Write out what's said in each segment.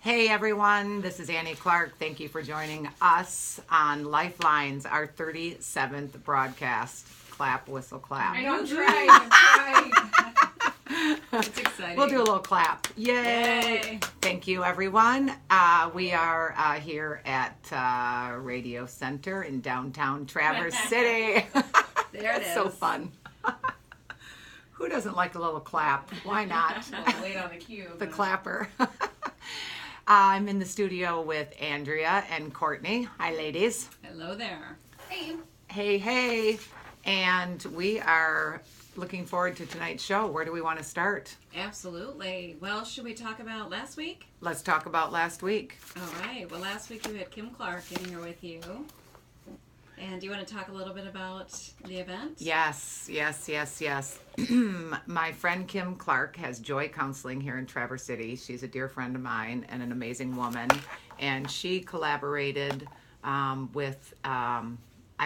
Hey everyone, this is Annie Clark. Thank you for joining us on Lifelines, our 37th broadcast. Clap, whistle, clap. I know, I'm trying. It's exciting. We'll do a little clap. Yay! Yay. Thank you, everyone. We are here at Radio Center in downtown Traverse City. There it is. So fun. Who doesn't like a little clap? Why not? We'll wait on the cue. The clapper. I'm in the studio with Andrea and Courtney. Hi, ladies. Hello there. Hey. Hey. And we are looking forward to tonight's show. Where do we want to start? Absolutely. Well, should we talk about last week? Let's talk about last week. All right. Well, last week you had Kim Clark in here with you. And do you want to talk a little bit about the event? Yes. My friend Kim Clark has Joy Counseling here in Traverse City. She's a dear friend of mine and an amazing woman. And she collaborated with, I'm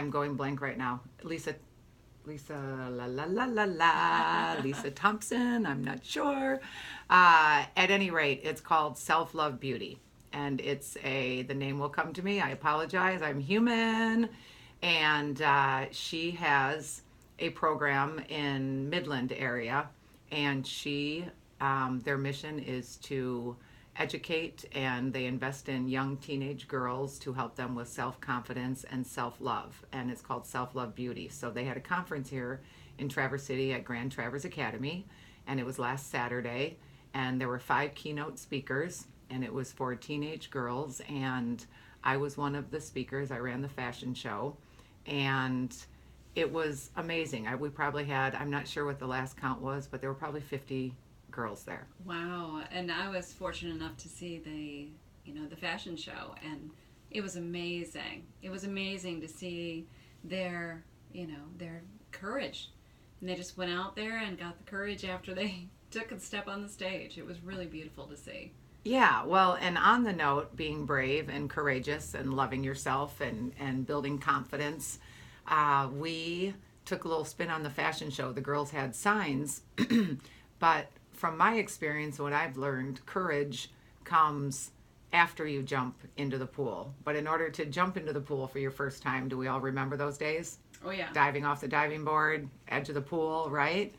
going blank right now, Lisa Thompson, I'm not sure. At any rate, it's called Self-Love Beauty. And the name will come to me. I apologize. I'm human. And she has a program in Midland area, and their mission is to educate, and they invest in young teenage girls to help them with self-confidence and self-love, and it's called Self-Love Beauty. So they had a conference here in Traverse City at Grand Traverse Academy, and it was last Saturday, and there were 5 keynote speakers, and it was for teenage girls, and I was one of the speakers. I ran the fashion show, and it was amazing. We probably had, I'm not sure what the last count was, but there were probably 50 girls there. Wow. And I was fortunate enough to see the fashion show, and it was amazing. It was amazing to see their courage. And they just went out there and got the courage after they took a step on the stage. It was really beautiful to see. Yeah, well, and on the note, being brave and courageous and loving yourself and building confidence, we took a little spin on the fashion show. The girls had signs, but from my experience, what I've learned, courage comes after you jump into the pool. But in order to jump into the pool for your first time, do we all remember those days? Oh, yeah. Diving off the diving board, edge of the pool, right?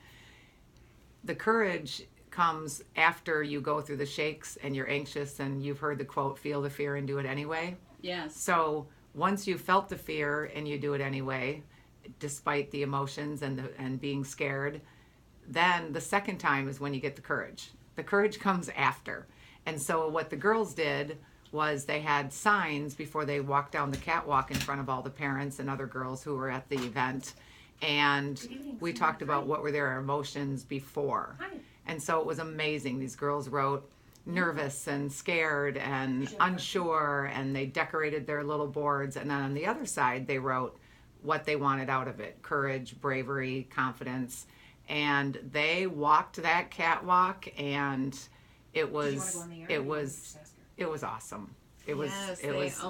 The courage comes after you go through the shakes and you're anxious, and you've heard the quote, feel the fear and do it anyway. Yes. So once you've felt the fear and you do it anyway, despite the emotions and being scared, then the second time is when you get the courage. The courage comes after. And so what the girls did was they had signs before they walked down the catwalk in front of all the parents and other girls who were at the event. And we talked about what were their emotions before. Hi. And so it was amazing. These girls wrote nervous and scared and unsure, and they decorated their little boards. And then on the other side, they wrote what they wanted out of it: courage, bravery, confidence. And they walked that catwalk, and it was awesome. It was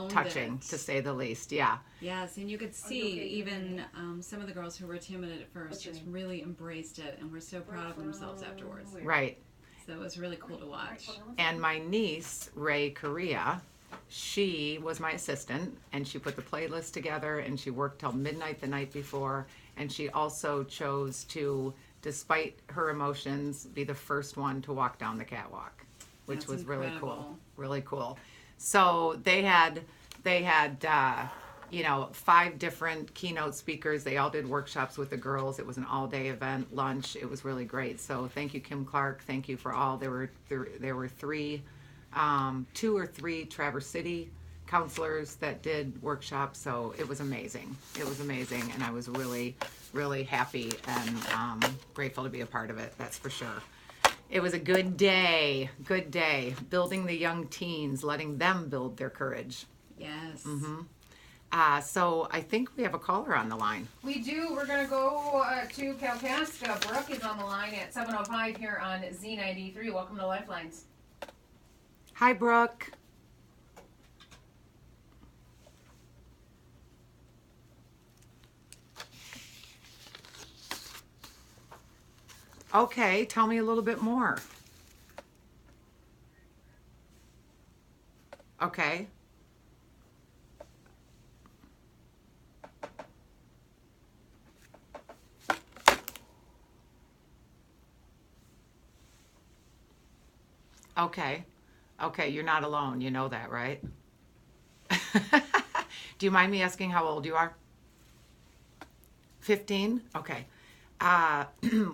touching, to say the least. Yeah. Yes, and you could see even some of the girls who were timid at first just really embraced it and were so proud of themselves afterwards. Right. So it was really cool to watch. And my niece, Ray Correa, she was my assistant, and she put the playlist together, and she worked till midnight the night before, and she also chose to, despite her emotions, be the first one to walk down the catwalk, which That's was incredible. really cool. Really cool. So they had 5 different keynote speakers. They all did workshops with the girls. It was an all-day event, lunch. It was really great. So thank you, Kim Clark. Thank you for all. There were 2 or 3 Traverse City counselors that did workshops. So it was amazing. It was amazing, and I was really, really happy and grateful to be a part of it. That's for sure. It was a good day, building the young teens, letting them build their courage. Yes. So I think we have a caller on the line. We do. We're going to go to Kalkaska. Brooke is on the line at 7:05 here on Z93. Welcome to Lifelines. Hi, Brooke. Okay, tell me a little bit more. Okay. Okay. Okay, you're not alone. You know that, right? Do you mind me asking how old you are? 15? Okay. Uh,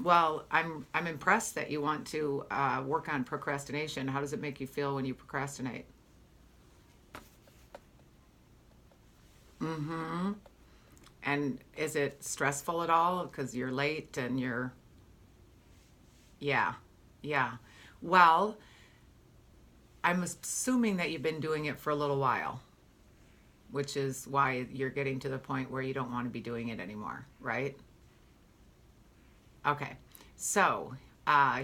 well, I'm impressed that you want to work on procrastination. How does it make you feel when you procrastinate? Mm-hmm. And is it stressful at all? Because you're late and you're, yeah, yeah. Well, I'm assuming that you've been doing it for a little while, which is why you're getting to the point where you don't want to be doing it anymore, right? Okay. So,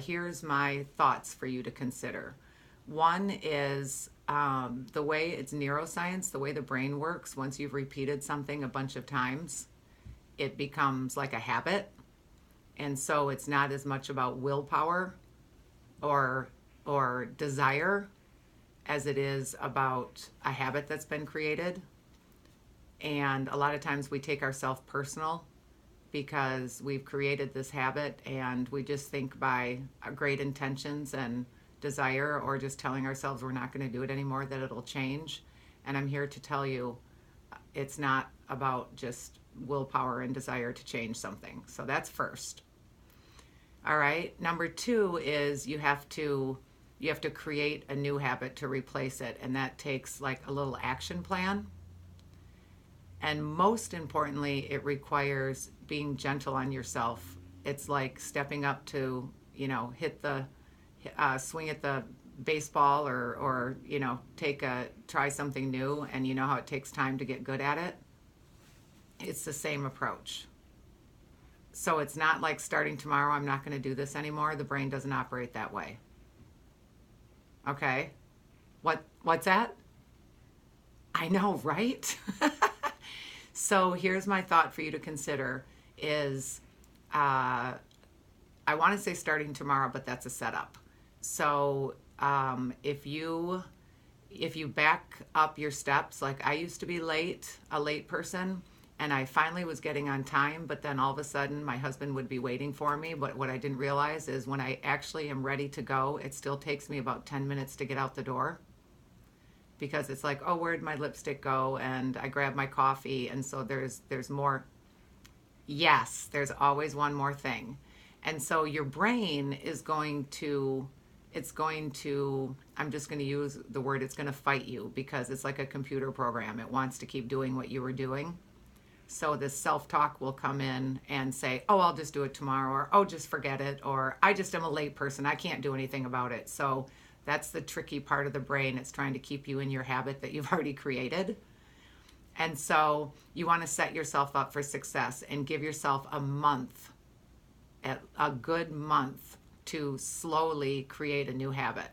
here's my thoughts for you to consider. One is the way it's neuroscience, the way the brain works. Once you've repeated something a bunch of times, it becomes like a habit. And so it's not as much about willpower or desire as it is about a habit that's been created. And a lot of times we take ourselves personal because we've created this habit and we just think by great intentions and desire or just telling ourselves we're not going to do it anymore that it'll change. And I'm here to tell you it's not about just willpower and desire to change something. So that's first. All right. Number two is you have to create a new habit to replace it, and that takes like a little action plan. And most importantly, it requires being gentle on yourself. It's like stepping up to, hit the swing at the baseball or try something new, and you know how it takes time to get good at it. It's the same approach. So it's not like starting tomorrow, I'm not going to do this anymore. The brain doesn't operate that way. Okay. What's that? I know, right? So here's my thought for you to consider is I want to say starting tomorrow, but that's a setup. So if you back up your steps, like I used to be a late person, and I finally was getting on time, but then all of a sudden my husband would be waiting for me. But what I didn't realize is when I actually am ready to go, it still takes me about 10 minutes to get out the door because it's like, oh, where'd my lipstick go? And I grab my coffee. And so there's more. Yes, there's always one more thing. And so your brain is I'm just going to use the word, it's going to fight you because it's like a computer program. It wants to keep doing what you were doing. So this self-talk will come in and say, oh, I'll just do it tomorrow, or oh, just forget it, or I just am a late person. I can't do anything about it. So that's the tricky part of the brain. It's trying to keep you in your habit that you've already created. And so you want to set yourself up for success and give yourself a good month to slowly create a new habit.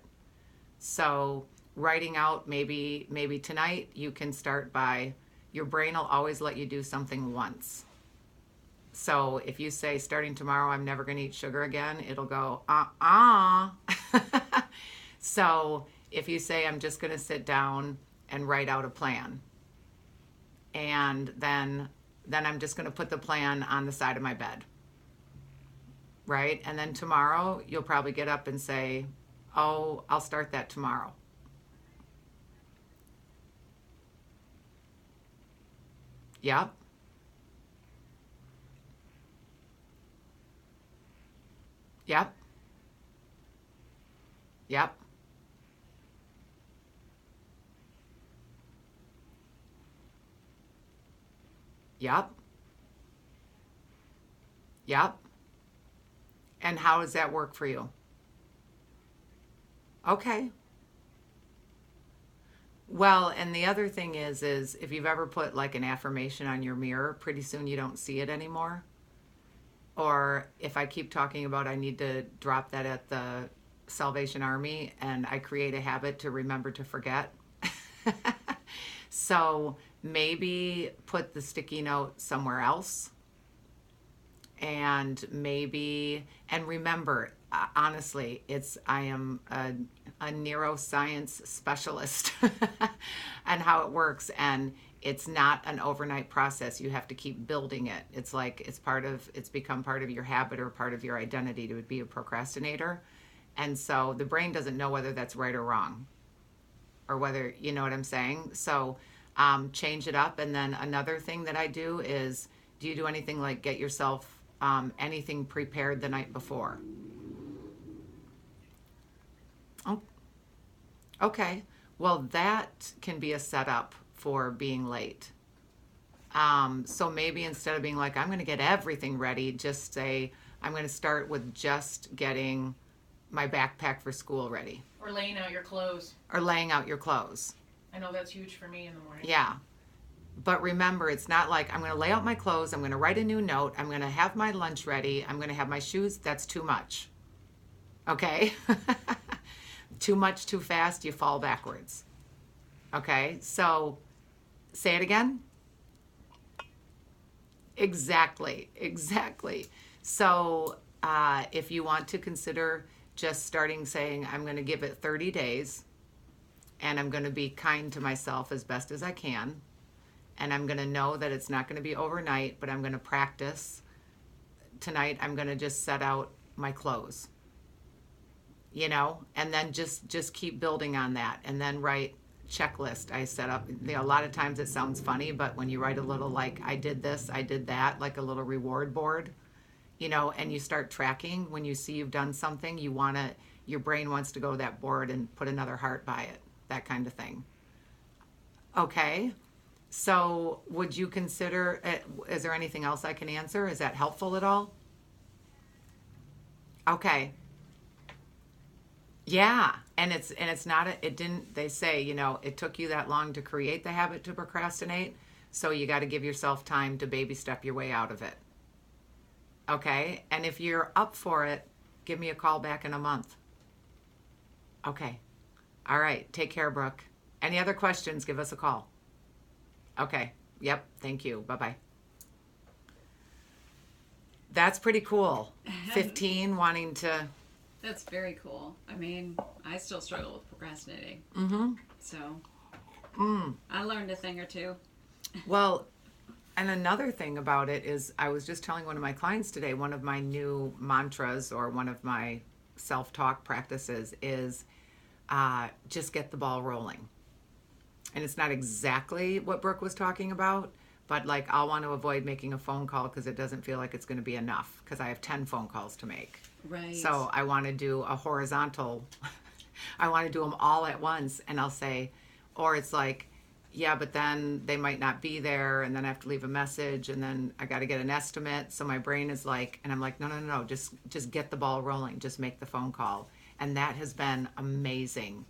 So writing out, maybe tonight you can start by, your brain will always let you do something once. So if you say starting tomorrow I'm never going to eat sugar again, it'll go So if you say I'm just going to sit down and write out a plan, and then I'm just going to put the plan on the side of my bed, right? And then tomorrow you'll probably get up and say, oh, I'll start that tomorrow. Yep. Yep. Yep. Yep. Yep. And how does that work for you? Okay. Well, and the other thing is if you've ever put like an affirmation on your mirror, pretty soon you don't see it anymore. Or if I keep talking about I need to drop that at the Salvation Army and I create a habit to remember to forget. So maybe put the sticky note somewhere else, and remember, honestly, I am a neuroscience specialist and how it works. And it's not an overnight process. You have to keep building it. It's like it's become part of your habit or part of your identity to be a procrastinator. And so the brain doesn't know whether that's right or wrong, or whether, you know what I'm saying? So change it up. And then another thing that I do is, do you do anything like get yourself anything prepared the night before? Oh, okay. Well, that can be a setup for being late. So maybe instead of being like, I'm going to get everything ready, just say, I'm going to start with just getting my backpack for school ready. Or laying out your clothes. Or laying out your clothes. I know that's huge for me in the morning. Yeah. But remember, it's not like I'm going to lay out my clothes, I'm going to write a new note, I'm going to have my lunch ready, I'm going to have my shoes. That's too much. Okay? Too much, too fast, you fall backwards. Okay? So, say it again. Exactly. So, if you want to consider just starting saying, I'm going to give it 30 days, and I'm going to be kind to myself as best as I can, and I'm going to know that it's not going to be overnight, but I'm going to practice. Tonight, I'm going to just set out my clothes, you know, and then just keep building on that, and then write checklist. I set up, you know, a lot of times it sounds funny, but when you write a little like, I did this, I did that, like a little reward board, you know, and you start tracking, when you see you've done something, your brain wants to go to that board and put another heart by it, that kind of thing. Okay. So would you consider, is there anything else I can answer? Is that helpful at all? Okay. Yeah. And it's not, they say, you know, it took you that long to create the habit to procrastinate. So you got to give yourself time to baby step your way out of it. Okay. And if you're up for it, give me a call back in a month. Okay. All right. Take care, Brooke. Any other questions, give us a call. Okay. Yep. Thank you. Bye-bye. That's pretty cool. 15 wanting to... That's very cool. I mean, I still struggle with procrastinating. So I learned a thing or two. Well, and another thing about it is, I was just telling one of my clients today, one of my new mantras or one of my self-talk practices is just get the ball rolling. And it's not exactly what Brooke was talking about, but like, I'll want to avoid making a phone call because it doesn't feel like it's going to be enough, because I have 10 phone calls to make. Right. So I want to do a horizontal, I want to do them all at once. And I'll say, or it's like, yeah, but then they might not be there, and then I have to leave a message, and then I got to get an estimate. So my brain is like, and I'm like, no, just get the ball rolling. Just make the phone call. And that has been amazing.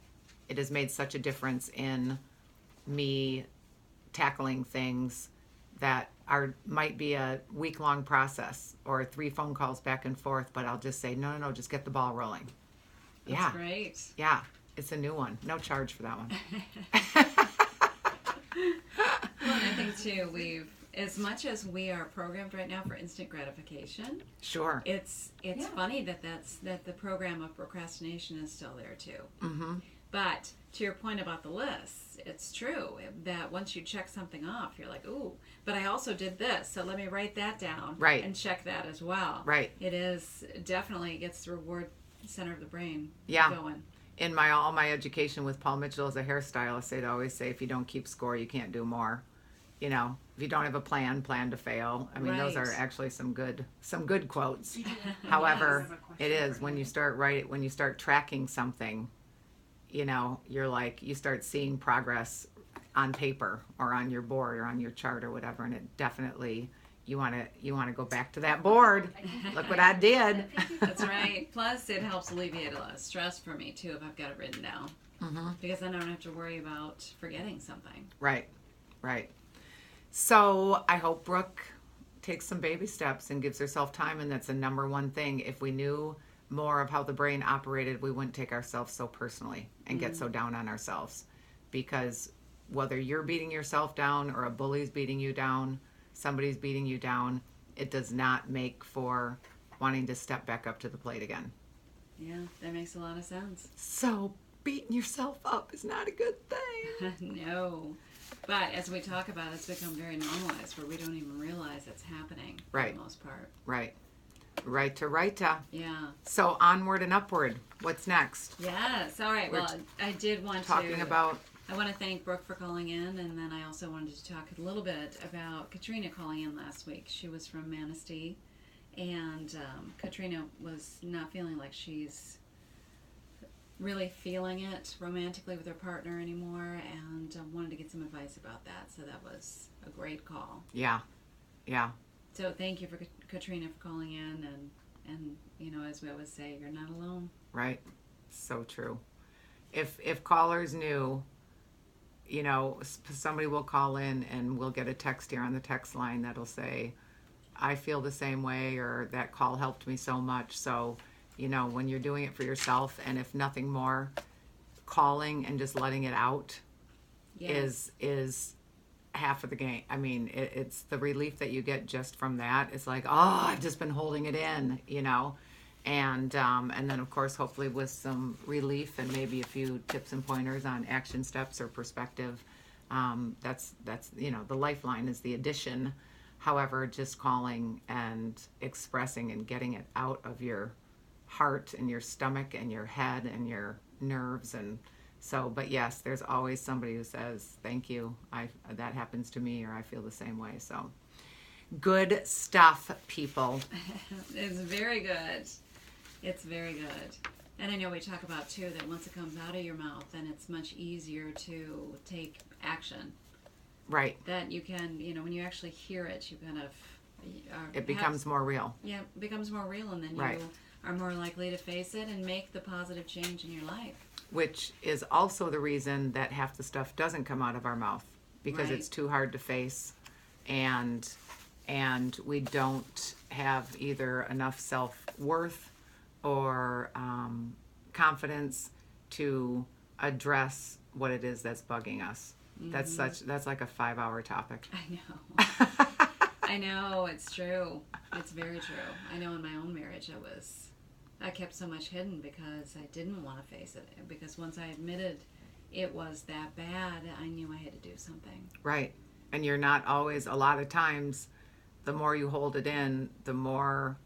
It has made such a difference in me tackling things that might be a week-long process or 3 phone calls back and forth, but I'll just say, no, just get the ball rolling. That's great. Yeah, it's a new one. No charge for that one. Well, and I think too, as much as we are programmed right now for instant gratification, sure, it's funny that the program of procrastination is still there too. Mm-hmm. But to your point about the lists, it's true that once you check something off, you're like, ooh, but I also did this, so let me write that down, right, and check that as well. Right. It definitely gets the reward center of the brain going. In all my education with Paul Mitchell as a hairstylist, they'd always say, if you don't keep score, you can't do more. You know, if you don't have a plan to fail. I mean, those are actually some good quotes. However, it is when you start tracking something, you know, you're like, you start seeing progress on paper or on your board or on your chart or whatever, and it definitely, you want to go back to that board. Look what I did. That's right. Plus, it helps alleviate a lot of stress for me too if I've got it written down, because then I don't have to worry about forgetting something. Right. So I hope Brooke takes some baby steps and gives herself time, and that's the number one thing. If we knew more of how the brain operated, we wouldn't take ourselves so personally and get so down on ourselves, because whether you're beating yourself down or a bully's beating you down, somebody's beating you down, it does not make for wanting to step back up to the plate again. Yeah, that makes a lot of sense. So beating yourself up is not a good thing. No. But as we talk about it, it's become very normalized where we don't even realize it's happening for Right. the most part. Right. Right. Yeah. So onward and upward. What's next? Yes. All right. We're Well, I did want Talking to. about I want to thank Brooke for calling in, and then I also wanted to talk a little bit about Katrina calling in last week. She was from Manistee, and Katrina was not feeling like she's really feeling it romantically with her partner anymore, and wanted to get some advice about that. So that was a great call. yeah. So thank you for Katrina for calling in, and as we always say, you're not alone. Right. So true. If callers knew, somebody will call in and we'll get a text here on the text line that'll say, I feel the same way, or that call helped me so much. So, when you're doing it for yourself, and if nothing more, calling and just letting it out Yes. is half of the game. I mean, it's the relief that you get just from that. It's like, oh, I've just been holding it in, and then of course, hopefully with some relief and maybe a few tips and pointers on action steps or perspective. That's the lifeline is the addition. However, just calling and expressing and getting it out of your heart and your stomach and your head and your nerves. And so, but yes, there's always somebody who says, thank you. That happens to me, or I feel the same way. So good stuff, people. It's very good. It's very good. And I know we talk about, too, that once it comes out of your mouth, then it's much easier to take action. Right. That you can, when you actually hear it, you kind of... It becomes more real. Yeah, it becomes more real, and then Right. you are more likely to face it and make the positive change in your life. Which is also the reason that half the stuff doesn't come out of our mouth, because Right. it's too hard to face, and we don't have either enough self-worth or confidence to address what it is that's bugging us. Mm-hmm. That's like a 5-hour topic. I know. I know, it's true. It's very true. I know in my own marriage I kept so much hidden because I didn't want to face it. Because once I admitted it was that bad, I knew I had to do something. Right. And you're not always, a lot of times, the more you hold it in, the more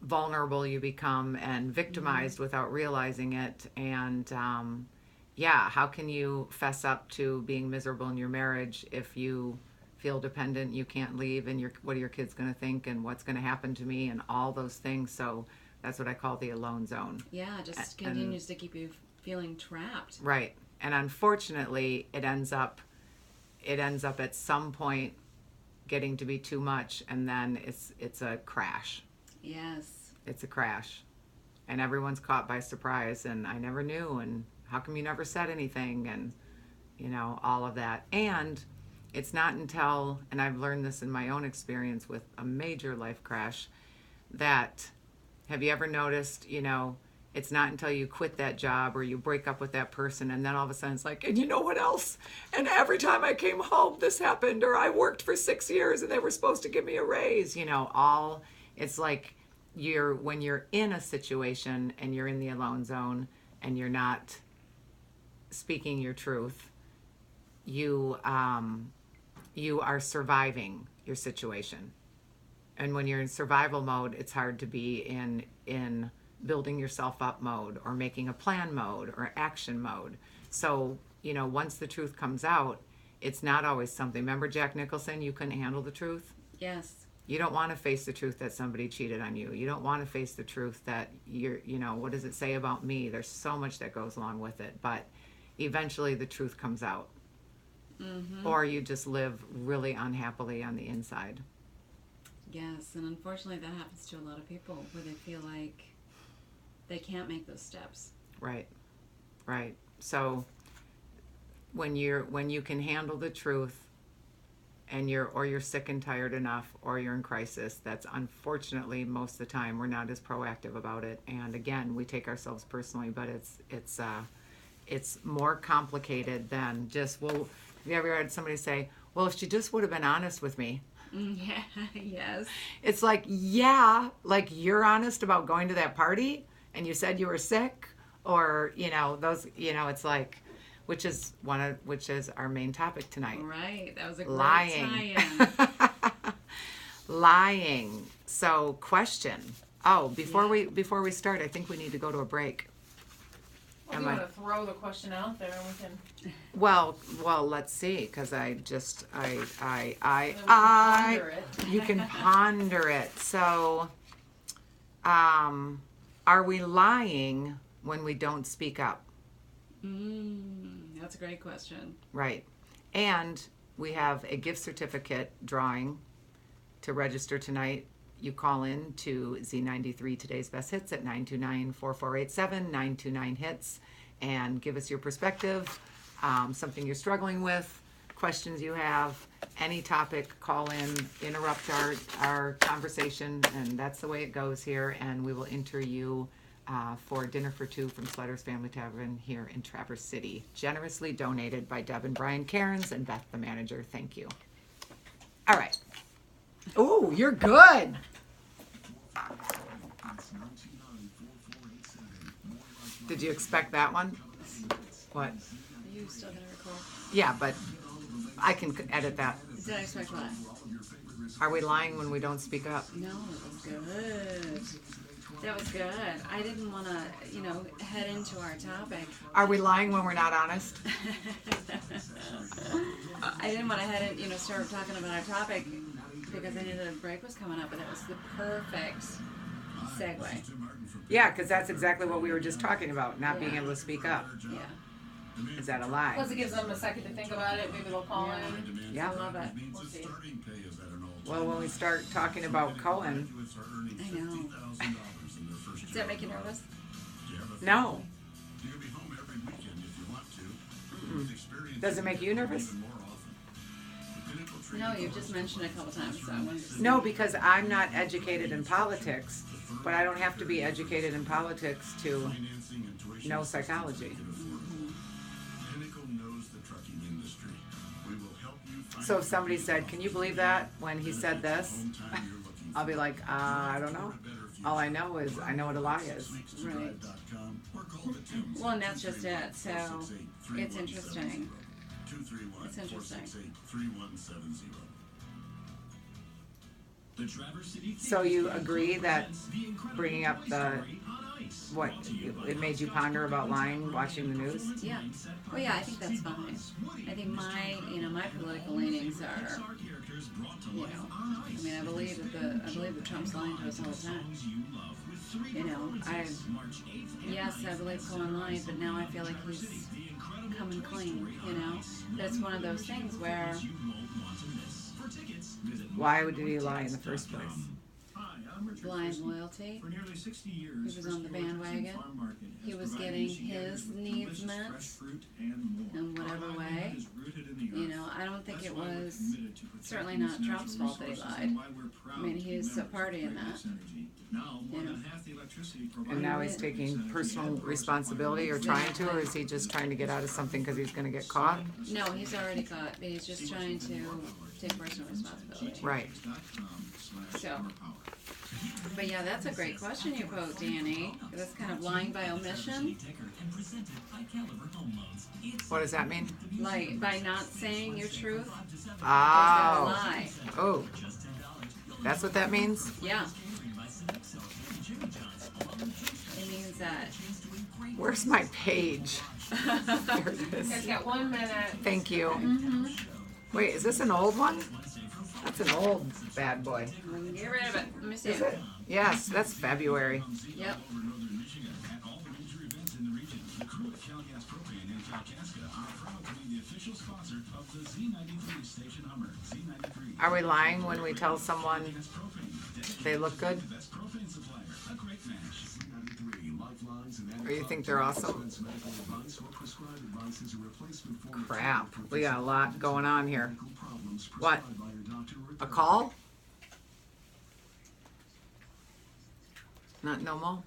vulnerable you become and victimized without realizing it. And how can you fess up to being miserable in your marriage if you feel dependent, you can't leave, and what are your kids going to think, and what's going to happen to me, and all those things. So that's what I call the alone zone. Yeah, it just continues to keep you feeling trapped. Right. And unfortunately, it ends up at some point getting to be too much, and then it's a crash. Yes. It's a crash. And everyone's caught by surprise, and I never knew, and how come you never said anything, and all of that. And it's not until, and I've learned this in my own experience with a major life crash, that, have you ever noticed, it's not until you quit that job or you break up with that person, and then all of a sudden it's like, and you know what else? And every time I came home, this happened, or I worked for 6 years and they were supposed to give me a raise, it's like when you're in a situation and you're in the alone zone and you're not speaking your truth, you are surviving your situation. And when you're in survival mode, it's hard to be in building yourself up mode, or making a plan mode, or action mode. So, once the truth comes out, it's not always something. Remember Jack Nicholson, you couldn't handle the truth? Yes. You don't want to face the truth that somebody cheated on you. You don't want to face the truth that what does it say about me? There's so much that goes along with it. But eventually the truth comes out. Mm-hmm. Or you just live really unhappily on the inside. Yes, and unfortunately that happens to a lot of people where they feel like they can't make those steps. Right. So when you can handle the truth, and you're sick and tired enough, or you're in crisis, that's unfortunately most of the time we're not as proactive about it. And again, we take ourselves personally, but it's more complicated than just, well, have you ever heard somebody say, well, if she just would have been honest with me? Yeah, yes. It's like, yeah, like you're honest about going to that party, and you said you were sick, or those, it's like, which is our main topic tonight. Right. That was a great Lying. tie-in. Lying. So, question. Oh, before we start, I think we need to go to a break. Well, you want to throw the question out there, and we can. Well, let's see, because Ponder it. you can ponder it. So, are we lying when we don't speak up? That's a great question. Right. And we have a gift certificate drawing to register tonight. You call in to Z93 Today's Best Hits at 929-4487, 929-HITS, and give us your perspective, something you're struggling with, questions you have, any topic, call in, interrupt our conversation, and that's the way it goes here, and we will enter you for dinner for two from Sletter's Family Tavern here in Traverse City. Generously donated by Deb and Brian Cairns and Beth, the manager. Thank you. All right. Oh, you're good. Did you expect that one? What? Are you still going to record? Yeah, but I can edit that. Did I expect what? Are we lying when we don't speak up? No, it was good. That was good. I didn't want to, head into our topic. Are we lying when we're not honest? I didn't want to head in, start talking about our topic because I knew the break was coming up, and it was the perfect segue. Yeah, because that's exactly what we were just talking about, not being able to speak up. Yeah. Is that a lie? Plus, it gives them a second to think about it. Maybe they'll call in. Yeah. I love it. We'll see. Well, when we start talking about Cohen, I know. Does that make you nervous? no. Does it make you nervous? No, you've just mentioned it a couple times, so I wanted to see. No, because I'm not educated in politics, but I don't have to be educated in politics to know psychology. So if somebody said, "Can you believe that?" when he said this, I'll be like, I don't know. All I know is I know what a lie is. Right. Well, and that's just it. So it's interesting. It's interesting. So you agree that bringing up what it made you ponder about lying, watching the news? Yeah. Well, yeah, I think that's fine. I think my political leanings are, I believe that Trump's lying to us all the time. I believe Cohen lied, but now I feel like he's coming clean. That's one of those things where. Why did he lie in the first place? Blind loyalty. He was on the bandwagon. He was getting his needs met in whatever way. I don't think it was certainly not Trump's fault that he lied. He's a party in that. And now he's taking personal responsibility, or trying to, or is he just trying to get out of something because he's going to get caught? No, he's already caught, but he's just trying to take personal responsibility. Right. So, but yeah, that's a great question you posed, Danny. That's kind of lying by omission. What does that mean? Like by not saying your truth. Oh. Lie. Oh. That's what that means? Yeah. It means that. Where's my page? There it is. Guys got 1 minute. Thank you. Mm-hmm. Wait, is this an old one? That's an old bad boy. Get rid of it. Let me see Is it. it? Yes, that's February. Yep. Are we lying when we tell someone they look good? Or you think they're awesome? Crap. We got a lot going on here. What? A call? Not no more?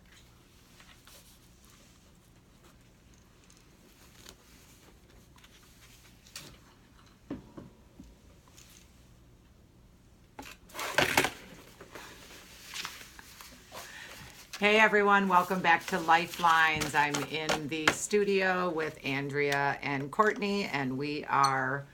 Hey everyone, welcome back to Lifelines. I'm in the studio with Andrea and Courtney, and we are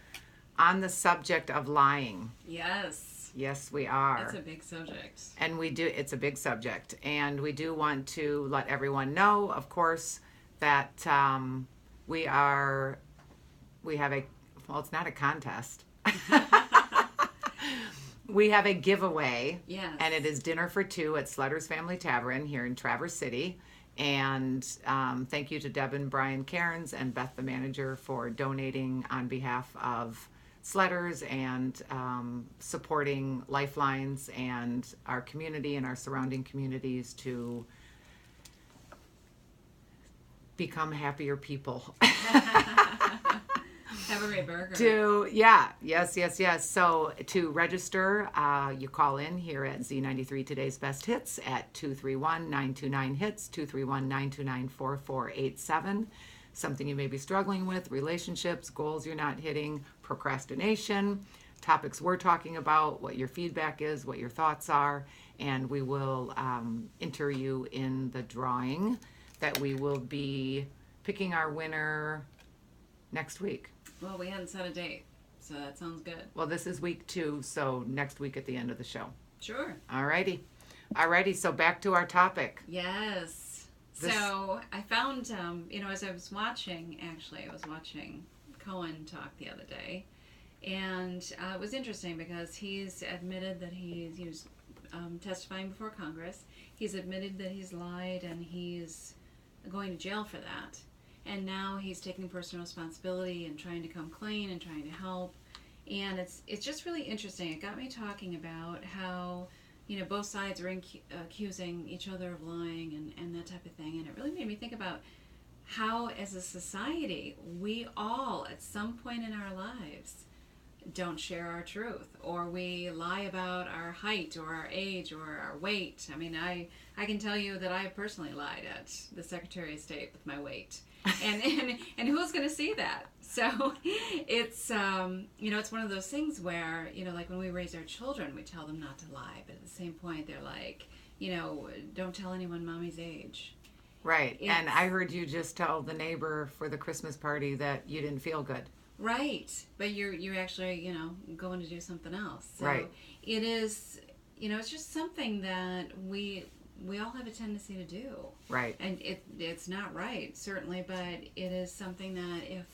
on the subject of lying. Yes. Yes, we are. That's a big subject. And it's a big subject. And we do want to let everyone know, of course, that we have it's not a contest. We have a giveaway. Yes. And it is dinner for two at Sletter's Family Tavern here in Traverse City. And thank you to Deb and Brian Cairns and Beth, the manager, for donating on behalf of Sletter's and supporting Lifelines and our community and our surrounding communities to become happier people. Have a great burger. Yes. So to register, you call in here at Z93 Today's Best Hits at 231-929-HITS, 231-929-4487. Something you may be struggling with, relationships, goals you're not hitting, procrastination, topics we're talking about, what your feedback is, what your thoughts are, and we will enter you in the drawing that we will be picking our winner next week. Well, we hadn't set a date, so that sounds good. Well, this is week 2, so next week at the end of the show. Sure. Alrighty, so back to our topic. Yes. So I found, as I was watching Cohen talk the other day, and it was interesting because he's admitted that he was testifying before Congress. He's admitted that he's lied, and he's going to jail for that. And now he's taking personal responsibility and trying to come clean and trying to help. And it's just really interesting. It got me talking about how, both sides are accusing each other of lying and that type of thing. And it really made me think about how, as a society, we all, at some point in our lives, don't share our truth, or we lie about our height or our age or our weight. I mean, I can tell you that I personally lied at the Secretary of State with my weight. And who's going to see that? So it's it's one of those things where, like when we raise our children, we tell them not to lie, but at the same point they're like, don't tell anyone mommy's age. Right. And I heard you just tell the neighbor for the Christmas party that you didn't feel good. Right. But you're actually, going to do something else. So right. It is, it's just something that we all have a tendency to do. Right. And it's not right, certainly, but it is something that if,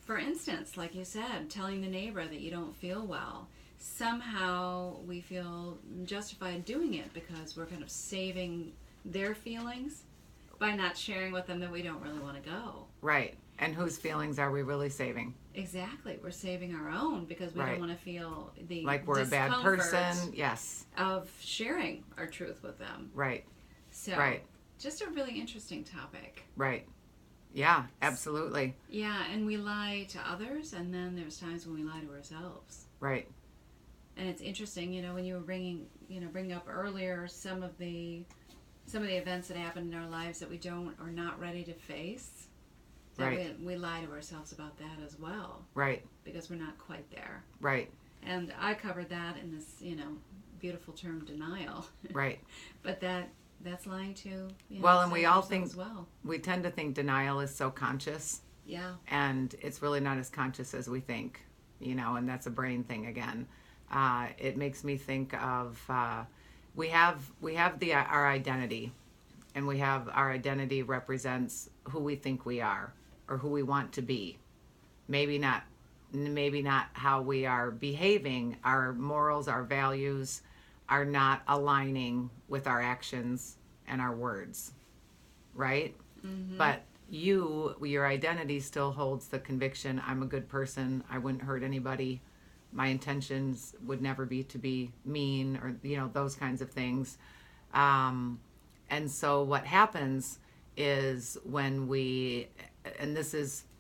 for instance, like you said, telling the neighbor that you don't feel well, somehow we feel justified doing it because we're kind of saving their feelings by not sharing with them that we don't really want to go. Right. And whose feelings are we really saving? Exactly. We're saving our own because we don't want to feel the like we're a bad person. Yes. Of sharing our truth with them. Right. So, just a really interesting topic. Right. Yeah, absolutely. Yeah, and we lie to others, and then there's times when we lie to ourselves. Right. And it's interesting, when you were bringing up earlier some of the events that happen in our lives that we don't or not ready to face. That we lie to ourselves about that as well. Right. Because we're not quite there. Right. And I covered that in this, beautiful term denial. Right. But that's lying to, well, and we all think, well. We tend to think denial is so conscious. Yeah. And it's really not as conscious as we think, and that's a brain thing again. It makes me think of, we have our identity, and our identity represents who we think we are or who we want to be. Maybe not how we are behaving. Our morals, our values are not aligning with our actions and our words, right? Mm-hmm. But your identity still holds the conviction, I'm a good person, I wouldn't hurt anybody, my intentions would never be to be mean, or those kinds of things. And so what happens is when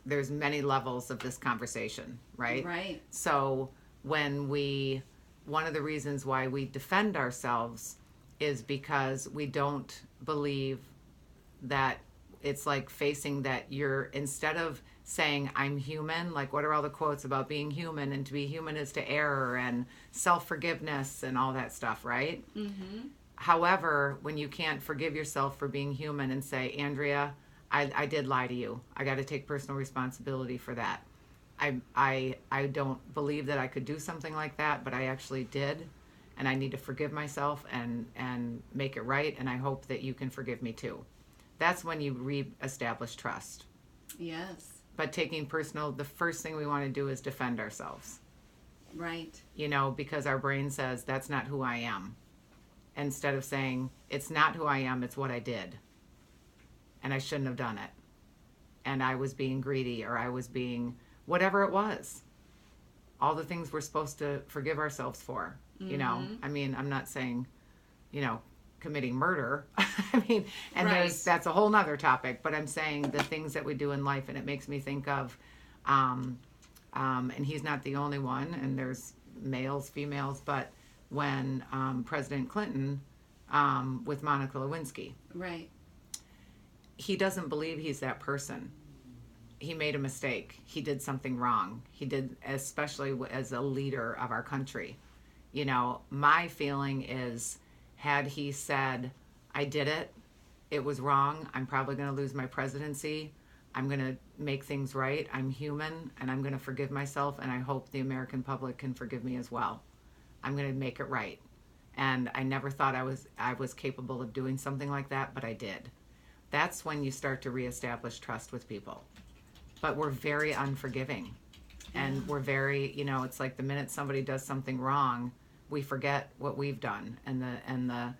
there's many levels of this conversation, right? Right. So one of the reasons why we defend ourselves is because we don't believe that it's like facing that instead of saying I'm human, like what are all the quotes about being human, and to be human is to err, and self-forgiveness and all that stuff, right? Mm-hmm. However, when you can't forgive yourself for being human and say, Andrea, I did lie to you. I got to take personal responsibility for that. I don't believe that I could do something like that, but I actually did. And I need to forgive myself and make it right. And I hope that you can forgive me too. That's when you reestablish trust. Yes. But taking personal, the first thing we want to do is defend ourselves. Right. Because our brain says, that's not who I am. Instead of saying, it's not who I am, it's what I did. And I shouldn't have done it. And I was being greedy, or I was being whatever it was. All the things we're supposed to forgive ourselves for. I mean, I'm not saying, committing murder. Right. That's a whole nother topic, but I'm saying the things that we do in life, and it makes me think of, and he's not the only one, and there's males, females, but when President Clinton, with Monica Lewinsky, Right. he doesn't believe he's that person. He made a mistake. He did something wrong. He did, especially as a leader of our country. My feeling is, had he said, I did it, it was wrong, I'm probably going to lose my presidency, I'm going to make things right, I'm human, and I'm going to forgive myself, and I hope the American public can forgive me as well. I'm going to make it right. And I never thought I was capable of doing something like that, but I did. That's when you start to reestablish trust with people. But we're very unforgiving. And we're very, it's like the minute somebody does something wrong, we forget what we've done and the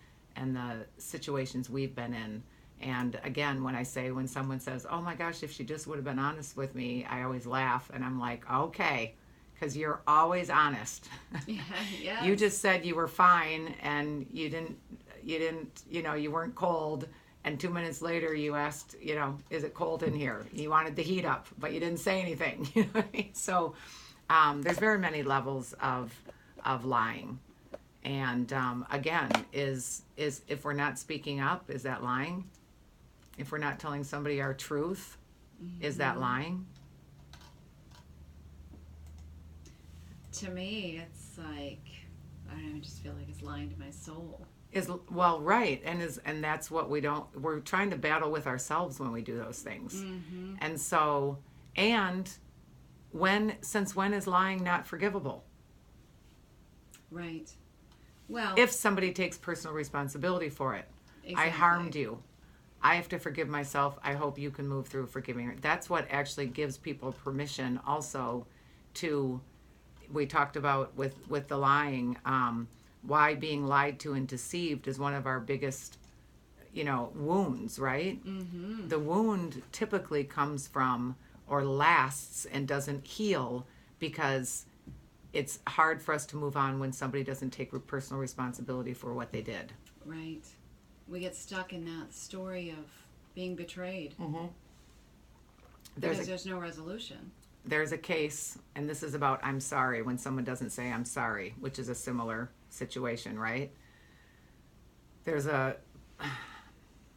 situations we've been in. And again, when someone says, oh my gosh, if she just would have been honest with me, I always laugh. And I'm like, okay, because you're always honest. Yeah. You just said you were fine and you didn't, you weren't cold. And 2 minutes later you asked, is it cold in here? You wanted the heat up, but you didn't say anything. You know what I mean? So there's very many levels of lying. And again, is if we're not speaking up, is that lying? If we're not telling somebody our truth, is that lying? To me, it's like, I don't know, I just feel like it's lying to my soul. Right, and that's what we're trying to battle with ourselves when we do those things. Mm-hmm. And so, since when is lying not forgivable? Right. Well, If somebody takes personal responsibility for it. exactly. I harmed you. I have to forgive myself. I hope you can move through forgiving. That's what actually gives people permission also to, we talked about with the lying, why being lied to and deceived is one of our biggest, wounds, right? Mm-hmm. The wound typically comes from or lasts and doesn't heal because it's hard for us to move on when somebody doesn't take personal responsibility for what they did. Right. We get stuck in that story of being betrayed because there's no resolution. There's a case, and this is about I'm sorry, when someone doesn't say I'm sorry, which is a similar situation, right? There's a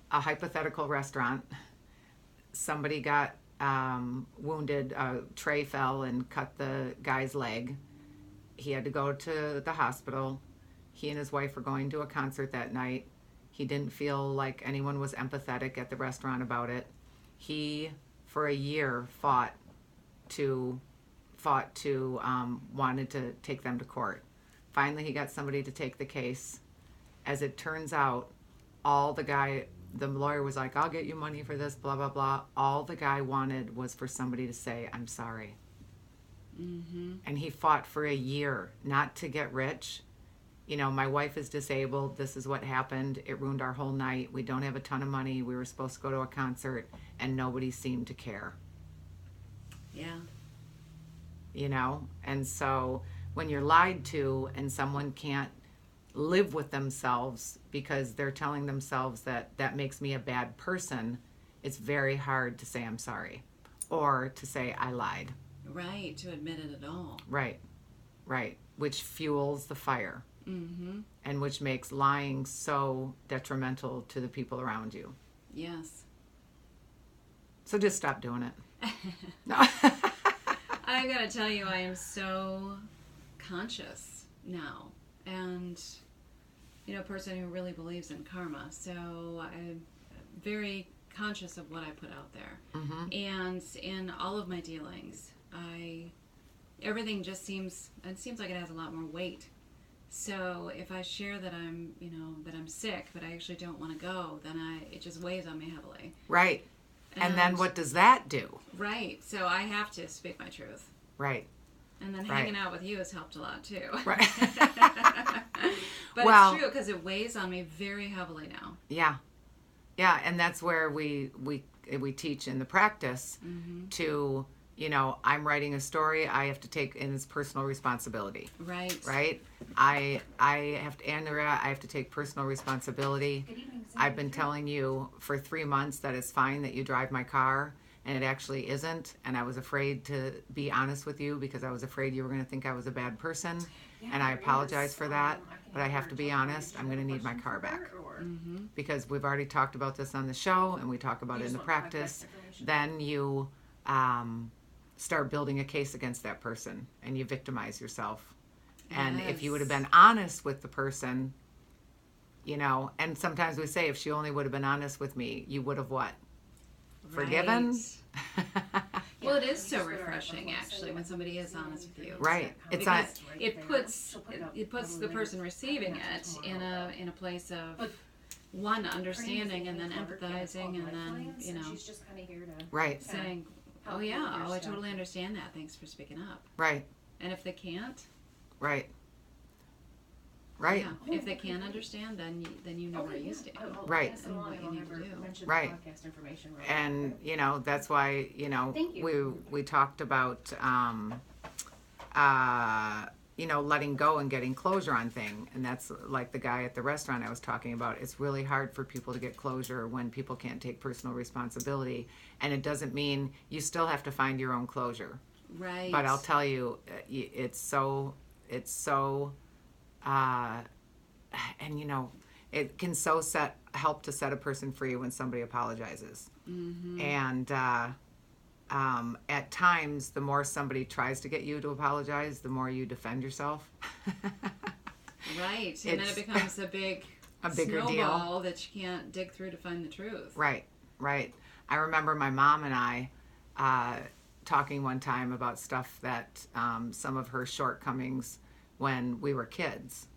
hypothetical restaurant. Somebody got wounded, a tray fell and cut the guy's leg. He had to go to the hospital. He and his wife were going to a concert that night. He didn't feel like anyone was empathetic at the restaurant about it. He, for a year, wanted to take them to court. Finally, he got somebody to take the case. As it turns out, the lawyer was like, I'll get you money for this, blah, blah, blah. All the guy wanted was for somebody to say, I'm sorry. Mm-hmm. And he fought for a year, not to get rich. My wife is disabled. This is what happened. It ruined our whole night. We don't have a ton of money. We were supposed to go to a concert, and nobody seemed to care. Yeah. And so when you're lied to and someone can't live with themselves because they're telling themselves that makes me a bad person, it's very hard to say I'm sorry or to say I lied. Right. To admit it at all. Right. Which fuels the fire. Mm-hmm. And which makes lying so detrimental to the people around you. Yes. So just stop doing it. No. I gotta tell you, I am so conscious now. And, a person who really believes in karma. So I'm very conscious of what I put out there. Mm-hmm. And in all of my dealings, everything just seems like it has a lot more weight. So if I share that I'm sick, but I actually don't want to go, then it just weighs on me heavily. Right. And then what does that do? Right. So I have to speak my truth. Right. And then Right. hanging out with you has helped a lot too. Right. But Well, it's true because it weighs on me very heavily now. Yeah. Yeah, and that's where we teach in the practice to, I'm writing a story, I have to take in its personal responsibility. Right. Right? I have to, Andrea, I have to take personal responsibility. Good evening, I've been telling you for 3 months that it's fine that you drive my car, and it actually isn't. And I was afraid to be honest with you because I was afraid you were going to think I was a bad person. And I apologize for that. But I have to be honest, I'm going to need my car back. Because we've already talked about this on the show, and we talk about it in the practice. Then you start building a case against that person, and you victimize yourself. And if you would have been honest with the person, and sometimes we say, if she only would have been honest with me, you would have what? Forgiven? Well, it is so refreshing, actually, when somebody is honest with you. Right. It's Because it puts the person receiving it in a place of one understanding and then empathizing and then she's just kind of here to right. saying, "Oh yeah, I totally understand that. Thanks for speaking up." Right. And if they can't, Right. Right. yeah, if they can't understand, then you know where you stand. Right. And what you need to do. Right. And that's why we talked about letting go and getting closure on thing, and that's like the guy at the restaurant I was talking about. It's really hard for people to get closure when people can't take personal responsibility, and it doesn't mean you still have to find your own closure. Right. But I'll tell you, it's so and it can help to set a person free when somebody apologizes. And at times, the more somebody tries to get you to apologize, the more you defend yourself. Right, and then it becomes a bigger snowball that you can't dig through to find the truth. Right. I remember my mom and I talking one time about stuff that some of her shortcomings when we were kids,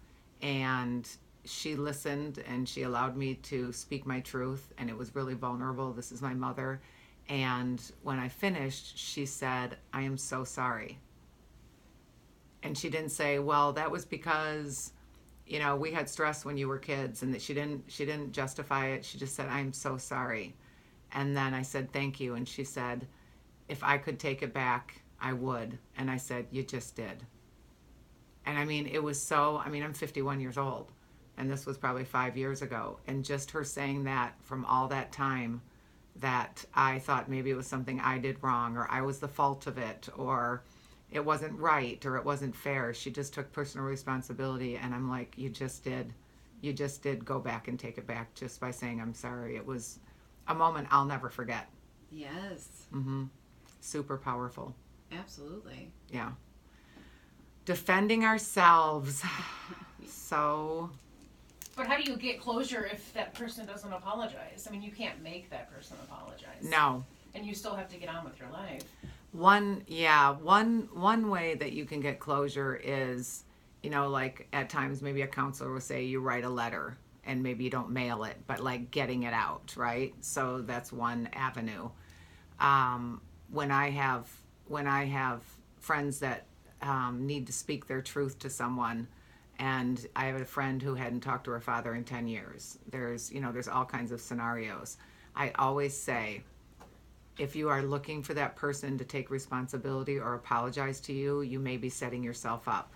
and she listened and she allowed me to speak my truth, and it was really vulnerable. This is my mother. And when I finished, she said, "I am so sorry." And she didn't say, "Well, that was because we had stress when you were kids," and that she didn't justify it. She just said, "I'm so sorry." And then I said, "Thank you." And she said, "If I could take it back, I would." And I said, "You just did." And it was I'm 51 years old, and this was probably 5 years ago. And just her saying that from all that time, that I thought maybe it was something I did wrong, or I was the fault of it, or it wasn't right, or it wasn't fair. She just took personal responsibility, and I'm like, you just did go back and take it back just by saying I'm sorry. It was a moment I'll never forget. Yes. Super powerful. Absolutely. Yeah. Defending ourselves. So. But how do you get closure if that person doesn't apologize? You can't make that person apologize. No. And you still have to get on with your life. One way that you can get closure is, like at times maybe a counselor will say you write a letter and maybe you don't mail it, but like getting it out, right? So that's one avenue. When I have friends that need to speak their truth to someone, and I have a friend who hadn't talked to her father in 10 years. There's all kinds of scenarios. I always say, if you are looking for that person to take responsibility or apologize to you, you may be setting yourself up.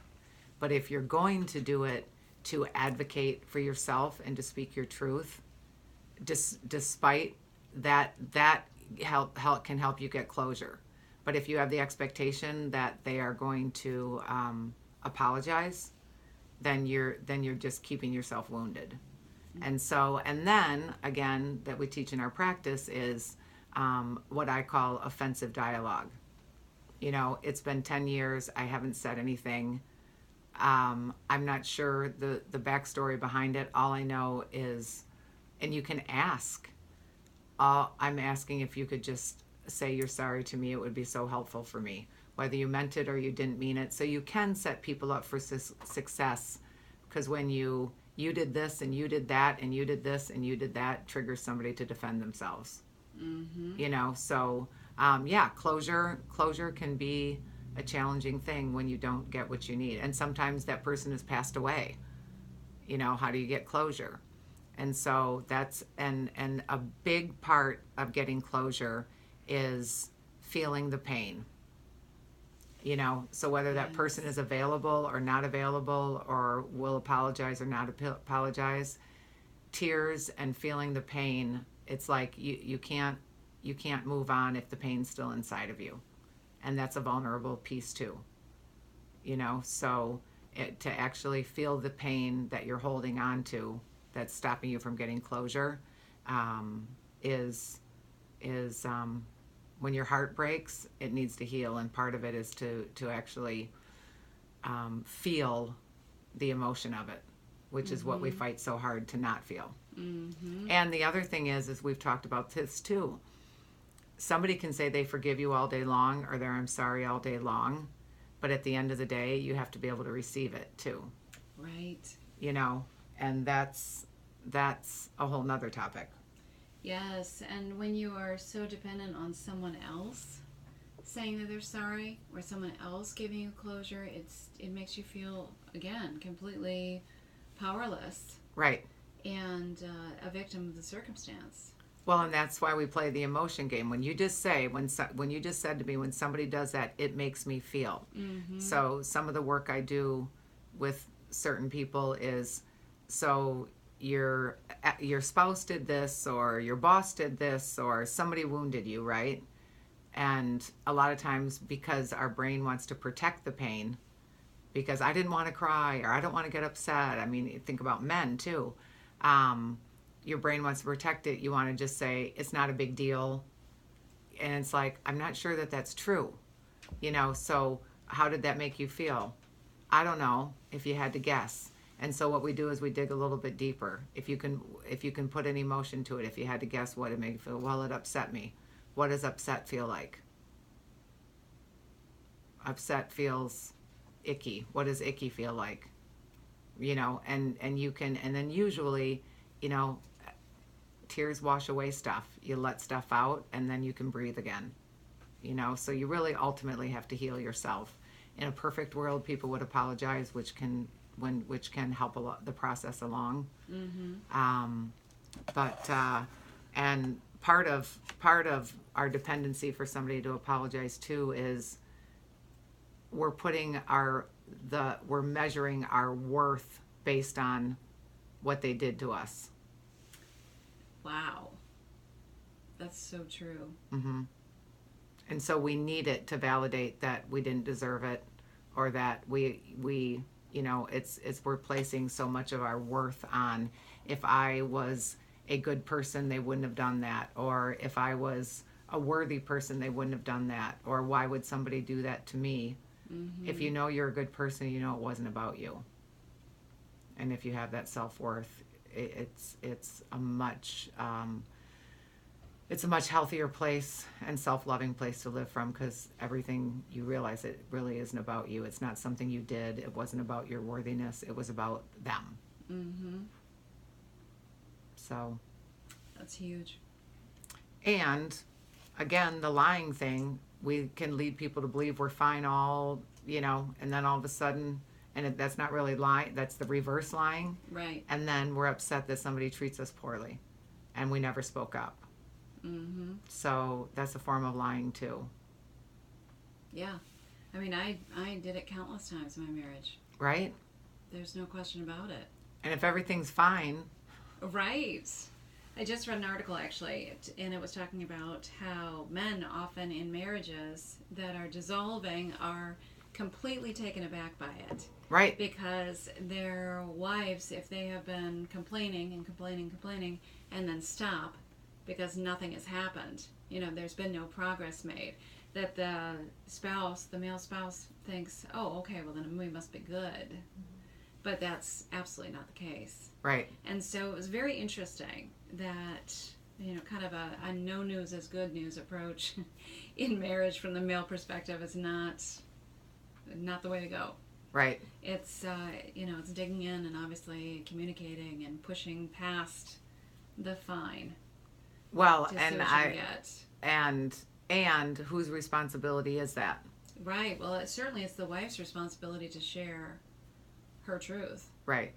But if you're going to do it to advocate for yourself and to speak your truth, despite that can help you get closure. But if you have the expectation that they are going to apologize, then you're just keeping yourself wounded. And then again, that we teach in our practice is what I call offensive dialogue. It's been 10 years, I haven't said anything, I'm not sure the backstory behind it. All I know is, and you can ask. I'm asking if you could just say you're sorry to me. It would be so helpful for me, whether you meant it or you didn't mean it. So you can set people up for success, because when you did this and you did that and you did this and you did that, triggers somebody to defend themselves. You know, so yeah, closure can be a challenging thing when you don't get what you need, and sometimes that person has passed away. You know, how do you get closure? And so that's and a big part of getting closure is feeling the pain. You know, so whether that person is available or not available, or will apologize or not apologize, tears and feeling the pain, it's like you can't move on if the pain's still inside of you. And that's a vulnerable piece too. You know, so to actually feel the pain that you're holding on to, that's stopping you from getting closure, is when your heart breaks, it needs to heal, and part of it is to actually feel the emotion of it, which is what we fight so hard to not feel. And the other thing is we've talked about this too. Somebody can say they forgive you all day long, or they're I'm sorry all day long, but at the end of the day, you have to be able to receive it too. Right. You know, and that's a whole nother topic. Yes, and when you are so dependent on someone else saying that they're sorry, or someone else giving you closure, it makes you feel, again, completely powerless. Right. And a victim of the circumstance. Well, and that's why we play the emotion game. When you just say, when you just said to me, when somebody does that, it makes me feel. So some of the work I do with certain people is, so your spouse did this, or your boss did this, or somebody wounded you, right? And a lot of times, because our brain wants to protect the pain, because I didn't want to cry, or I don't want to get upset. I mean, think about men too. Your brain wants to protect it. You want to just say, it's not a big deal. And it's like, I'm not sure that that's true. You know, so how did that make you feel? I don't know, if you had to guess. And so what we do is we dig a little bit deeper. If you can put an emotion to it, if you had to guess what it made you feel, well, it upset me. What does upset feel like? Upset feels icky. What does icky feel like? You know, and you can, and then usually, you know, tears wash away stuff. You let stuff out, and then you can breathe again. You know, so you really ultimately have to heal yourself. In a perfect world, people would apologize, which can help a lot the process along. But and part of our dependency for somebody to apologize too is we're measuring our worth based on what they did to us. Wow. That's so true. And so we need it to validate that we didn't deserve it, or that we you know, it's we're placing so much of our worth on, if I was a good person, they wouldn't have done that, or if I was a worthy person, they wouldn't have done that, or why would somebody do that to me? If you know you're a good person, you know it wasn't about you. And if you have that self-worth, it's a much healthier place and self-loving place to live from, because everything, you realize it really isn't about you. It's not something you did. It wasn't about your worthiness. It was about them. So that's huge. And again, the lying thing, we can lead people to believe we're fine all, you know, and then all of a sudden, and that's not really lying, that's the reverse lying. Right. And then we're upset that somebody treats us poorly and we never spoke up. So that's a form of lying too. Yeah. I mean, I did it countless times in my marriage. Right? There's no question about it. And if everything's fine. Right. I just read an article actually, and it was talking about how men often in marriages that are dissolving are completely taken aback by it. Right. Because their wives, if they have been complaining and then stop because nothing has happened, you know, there's been no progress made, that the male spouse thinks, oh, okay, well then a movie must be good. But that's absolutely not the case. Right. And so it was very interesting that, kind of a no news is good news approach in marriage from the male perspective is not the way to go. Right. It's, it's digging in and obviously communicating and pushing past the fine. Well, to see what you get. And whose responsibility is that? Right. Well, certainly it's the wife's responsibility to share her truth. Right.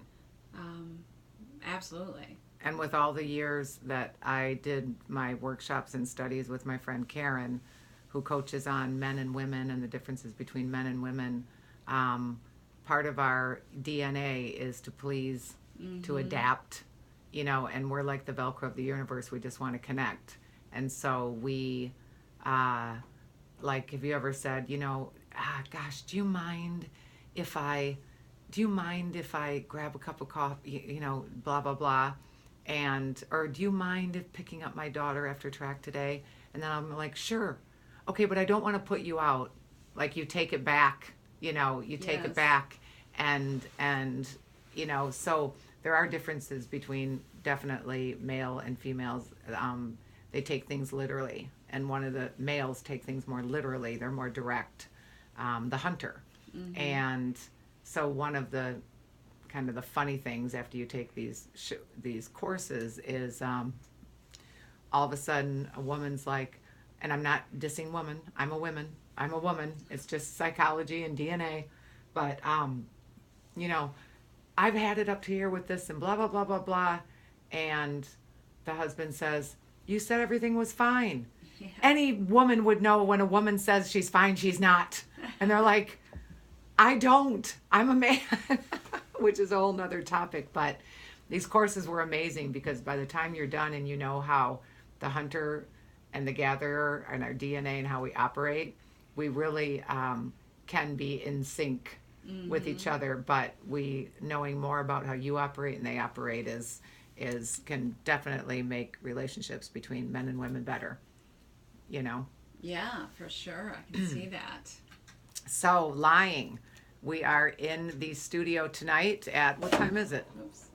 Absolutely. And with all the years that I did my workshops and studies with my friend Karen, who coaches on men and women and the differences between men and women, part of our DNA is to please, to adapt, and we're like the Velcro of the universe. We just want to connect. And so we, like, have you ever said, gosh, do you mind if I grab a cup of coffee, blah, blah, blah. Or do you mind if picking up my daughter after track today? And then I'm like, sure. Okay, but I don't want to put you out. Like, you take it back, take it back. And so there are differences between definitely male and females. They take things literally. And one of the males take things more literally. They're more direct. The hunter. Mm-hmm. And so one of the kind of the funny things after you take these courses is all of a sudden a woman's like, and I'm not dissing woman, I'm a woman, it's just psychology and DNA, but I've had it up to here with this and blah blah blah blah blah, and the husband says, you said everything was fine. Yeah. Any woman would know when a woman says she's fine, she's not. And they're like, I don't, I'm a man. Which is a whole nother topic, but these courses were amazing because by the time you're done and you know how the hunter and the gatherer and our DNA and how we operate, we really can be in sync with each other. But knowing more about how you operate and they operate can definitely make relationships between men and women better. Yeah, for sure, I can see that. So lying. We are in the studio tonight at, what time is it? Oops.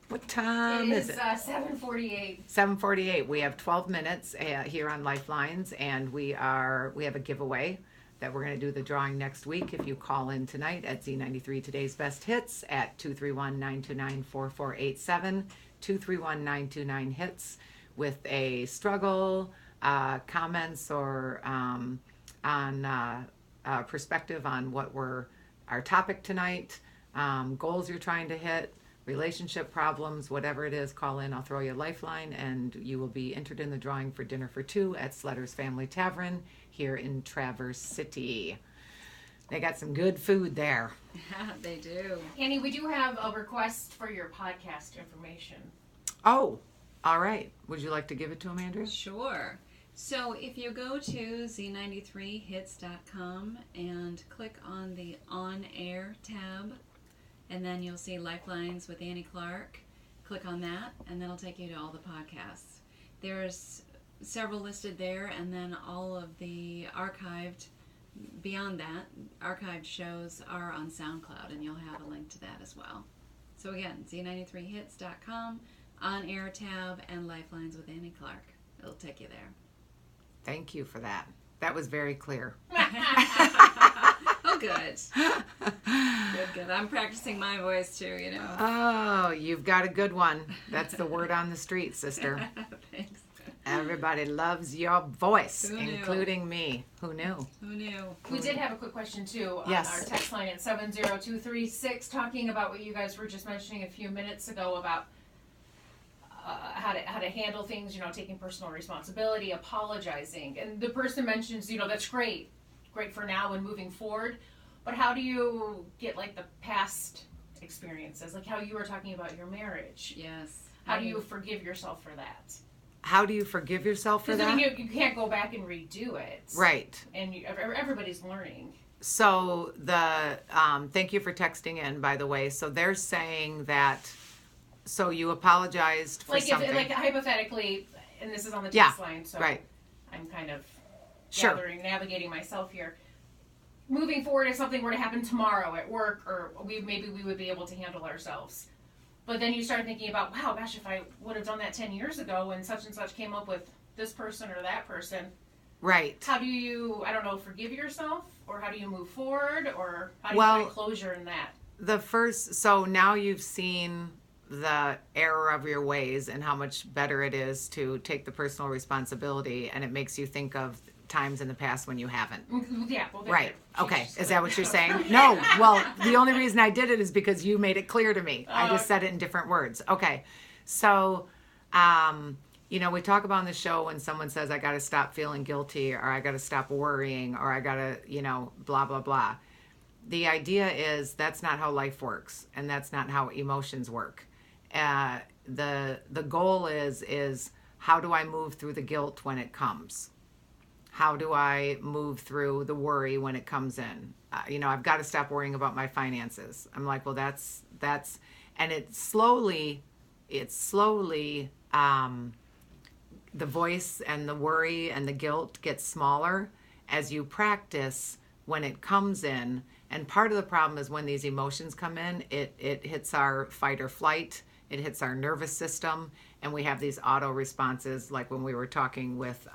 What time is it? 7:48. 7:48. We have 12 minutes here on Lifelines, and we have a giveaway that we're going to do the drawing next week. If you call in tonight at Z93 Today's Best Hits at 231-929-4487, 231-929-HITS with a struggle, comments, or on perspective on what our topic tonight, goals you're trying to hit, relationship problems, whatever it is, call in. I'll throw you a lifeline, and you will be entered in the drawing for dinner for two at Sletter's Family Tavern here in Traverse City. They got some good food there. Yeah, they do. Annie, we do have a request for your podcast information. Oh, all right. Would you like to give it to him, Andrew? Sure. So if you go to z93hits.com and click on the On Air tab, and then you'll see Lifelines with Annie Clark. Click on that, and that'll take you to all the podcasts. There's several listed there, and then all of the archived shows are on SoundCloud, and you'll have a link to that as well. So again, z93hits.com, On Air tab, and Lifelines with Annie Clark. It'll take you there. Thank you for that. That was very clear. Oh, good. Good. I'm practicing my voice too, Oh, you've got a good one. That's the word on the street, sister. Thanks. Everybody loves your voice, Who knew? Including me. Who knew? We did have a quick question too on Yes. our text line at 70236, talking about what you guys were just mentioning a few minutes ago about how to handle things, taking personal responsibility, apologizing. And the person mentions, that's great for now and moving forward. But how do you get like the past experiences, like how you were talking about your marriage? Yes. How do you forgive yourself for that? How do you forgive yourself for that? Because you can't go back and redo it. Right. And everybody's learning. So thank you for texting in, by the way. So they're saying that, so you apologized for something. Hypothetically, and this is on the text line, so right. I'm kind of Sure. navigating myself here. Moving forward, if something were to happen tomorrow at work, or maybe we would be able to handle ourselves. But then you start thinking about, wow, gosh, if I would have done that 10 years ago when such and such came up with this person or that person. Right. How do you, I don't know, forgive yourself? Or how do you move forward? Or how do you find closure in that? So now you've seen the error of your ways and how much better it is to take the personal responsibility, and it makes you think of times in the past when you haven't. Yeah. Well, right. Okay. Is that what you're saying? No. Well, the only reason I did it is because you made it clear to me. I just said it in different words. Okay. So, we talk about on the show when someone says, I got to stop feeling guilty, or I got to stop worrying, or I got to, blah, blah, blah. The idea is that's not how life works, and that's not how emotions work. The goal is how do I move through the guilt when it comes? How do I move through the worry when it comes in? I've got to stop worrying about my finances. I'm like, well, that's, and it's slowly, the voice and the worry and the guilt gets smaller as you practice when it comes in. And part of the problem is when these emotions come in, it hits our fight or flight, it hits our nervous system, and we have these auto responses, like when we were talking with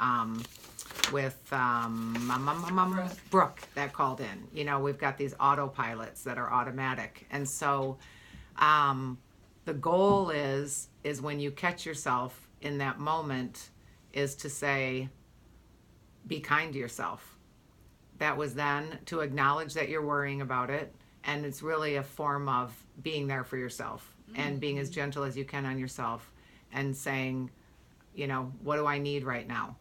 Brooke that called in. We've got these autopilots that are automatic. And so the goal is when you catch yourself in that moment is to say, be kind to yourself. That was then to acknowledge that you're worrying about it. And it's really a form of being there for yourself and being as gentle as you can on yourself and saying, what do I need right now?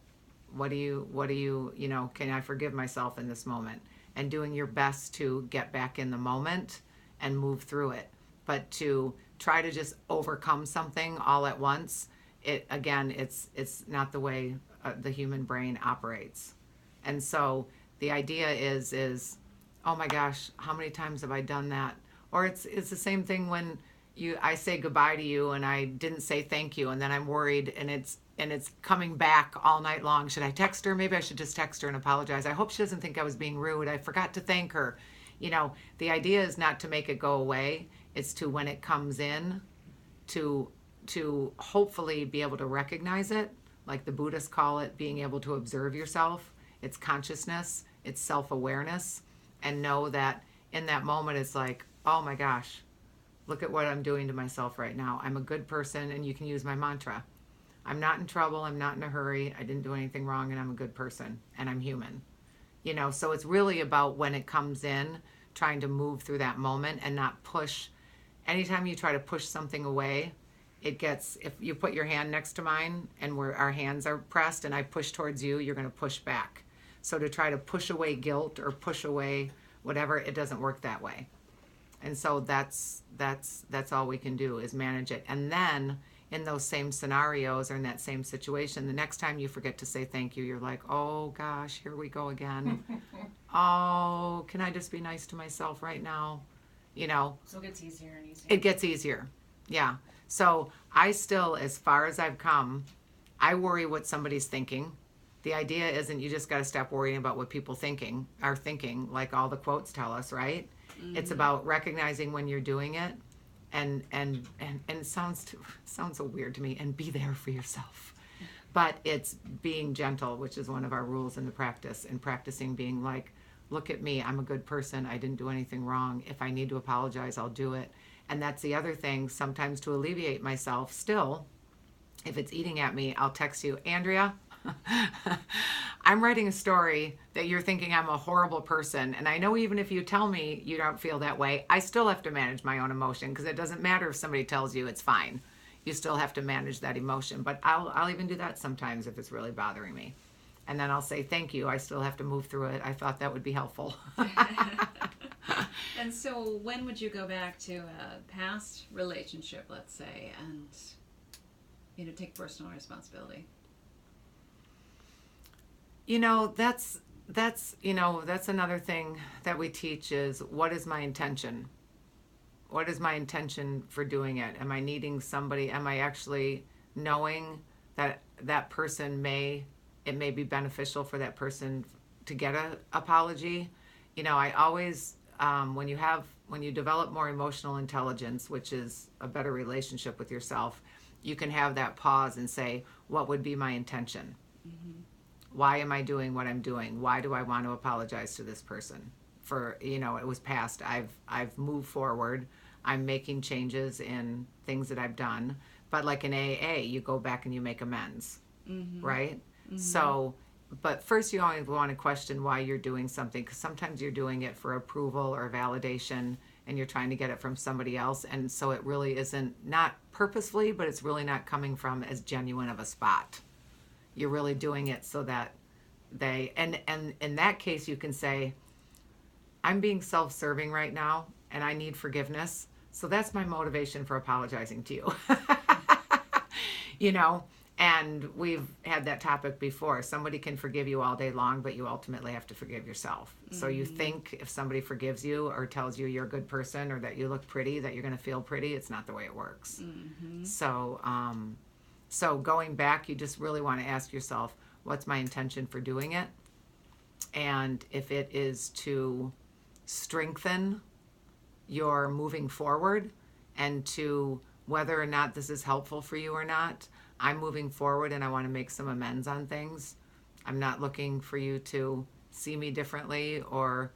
What do you, can I forgive myself in this moment? And doing your best to get back in the moment and move through it. But to try to just overcome something all at once, it's not the way the human brain operates. And so the idea is, oh my gosh, how many times have I done that? Or it's the same thing when I say goodbye to you and I didn't say thank you, and then I'm worried and it's coming back all night long. Should I text her? Maybe I should just text her and apologize. I hope she doesn't think I was being rude. I forgot to thank her. The idea is not to make it go away. It's to, when it comes in, to hopefully be able to recognize it, like the Buddhists call it, being able to observe yourself. It's consciousness, it's self-awareness, and know that in that moment it's like, oh my gosh, look at what I'm doing to myself right now. I'm a good person, and you can use my mantra. I'm not in trouble, I'm not in a hurry, I didn't do anything wrong, and I'm a good person, and I'm human. So it's really about when it comes in, trying to move through that moment and not push. Anytime you try to push something away, if you put your hand next to mine and our hands are pressed and I push towards you, you're going to push back. So to try to push away guilt or push away whatever, it doesn't work that way. And so that's all we can do is manage it. And then in those same scenarios or in that same situation, the next time you forget to say thank you, you're like, oh gosh, here we go again. Oh, can I just be nice to myself right now? So it gets easier and easier. It gets easier. Yeah. So I still, as far as I've come, I worry what somebody's thinking. The idea isn't you just got to stop worrying about what people are thinking, like all the quotes tell us, right? Mm-hmm. It's about recognizing when you're doing it, and it sounds so weird to me, and be there for yourself. But it's being gentle, which is one of our rules in the practice, and practicing being like, look at me, I'm a good person, I didn't do anything wrong. If I need to apologize, I'll do it. And that's the other thing, sometimes to alleviate myself still, if it's eating at me, I'll text you, Andrea, I'm writing a story that you're thinking I'm a horrible person. And I know even if you tell me you don't feel that way, I still have to manage my own emotion, because it doesn't matter if somebody tells you it's fine. You still have to manage that emotion. But I'll even do that sometimes if it's really bothering me. And then I'll say, thank you. I still have to move through it. I thought that would be helpful. And so when would you go back to a past relationship, let's say, and take personal responsibility? That's another thing that we teach is, what is my intention? What is my intention for doing it? Am I needing somebody? Am I actually knowing that that person may it may be beneficial for that person to get a apology. I always, when you develop more emotional intelligence, which is a better relationship with yourself, you can have that pause and say, what would be my intention? Mm-hmm. Why am I doing what I'm doing? Why do I want to apologize to this person? It was past. I've moved forward. I'm making changes in things that I've done. But like in AA, you go back and you make amends, mm-hmm. right? Mm-hmm. So, but first you always want to question why you're doing something, because sometimes you're doing it for approval or validation, and you're trying to get it from somebody else. And so it really isn't, not purposefully, but it's really not coming from as genuine of a spot. You're really doing it so that and in that case, you can say, I'm being self-serving right now, and I need forgiveness. So that's my motivation for apologizing to you. And we've had that topic before. Somebody can forgive you all day long, but you ultimately have to forgive yourself. Mm-hmm. So you think if somebody forgives you or tells you you're a good person or that you look pretty, that you're going to feel pretty. It's not the way it works. Mm-hmm. So going back, you just really want to ask yourself, what's my intention for doing it? And if it is to strengthen your moving forward and to whether or not this is helpful for you or not, I'm moving forward and I want to make some amends on things. I'm not looking for you to see me differently or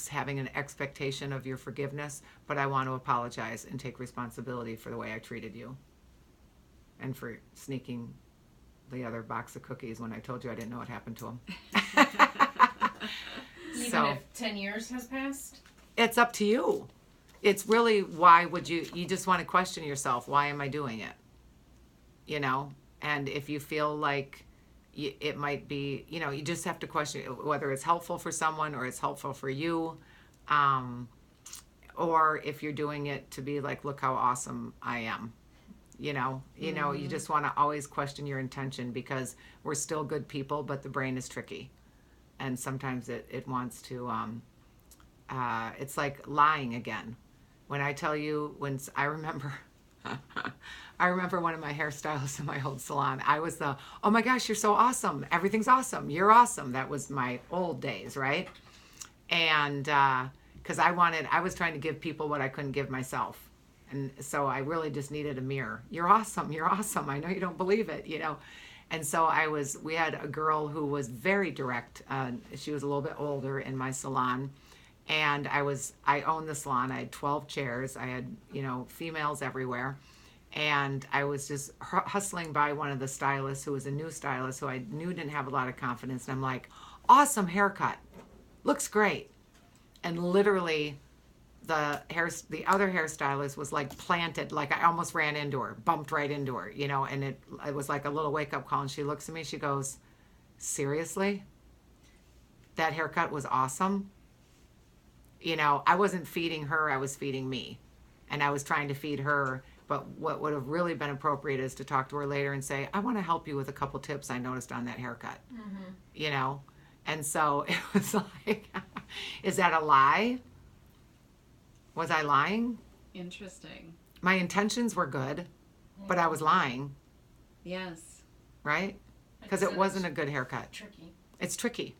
having an expectation of your forgiveness, but I want to apologize and take responsibility for the way I treated you and for sneaking the other box of cookies when I told you I didn't know what happened to them. Even if 10 years has passed? It's up to you. It's really, why would you just want to question yourself, why am I doing it? And if you feel like it might be, you just have to question whether it's helpful for someone or it's helpful for you. Or if you're doing it to be like, look how awesome I am. Mm-hmm. You just want to always question your intention, because we're still good people, but the brain is tricky. And sometimes it wants to, it's like lying again. When I tell you, I remember one of my hairstylists in my old salon. I was oh my gosh, you're so awesome. Everything's awesome. You're awesome. That was my old days, right? And because I was trying to give people what I couldn't give myself. And so I really just needed a mirror. You're awesome. You're awesome. I know you don't believe it, And so we had a girl who was very direct. She was a little bit older in my salon. And I owned the salon. I had 12 chairs. I had, females everywhere. And I was just hustling by one of the stylists who was a new stylist who I knew didn't have a lot of confidence. And I'm like, awesome haircut. Looks great. And literally the other hairstylist was like planted, like I almost ran into her, bumped right into her, and it was like a little wake up call. And she looks at me, she goes, seriously? That haircut was awesome? I wasn't feeding her, I was feeding me. And I was trying to feed her. But what would have really been appropriate is to talk to her later and say, I want to help you with a couple tips I noticed on that haircut. Mm-hmm. And so it was like, is that a lie? Was I lying? Interesting. My intentions were good, but I was lying. Yes. Right? Because it wasn't a good haircut. Tricky. It's tricky.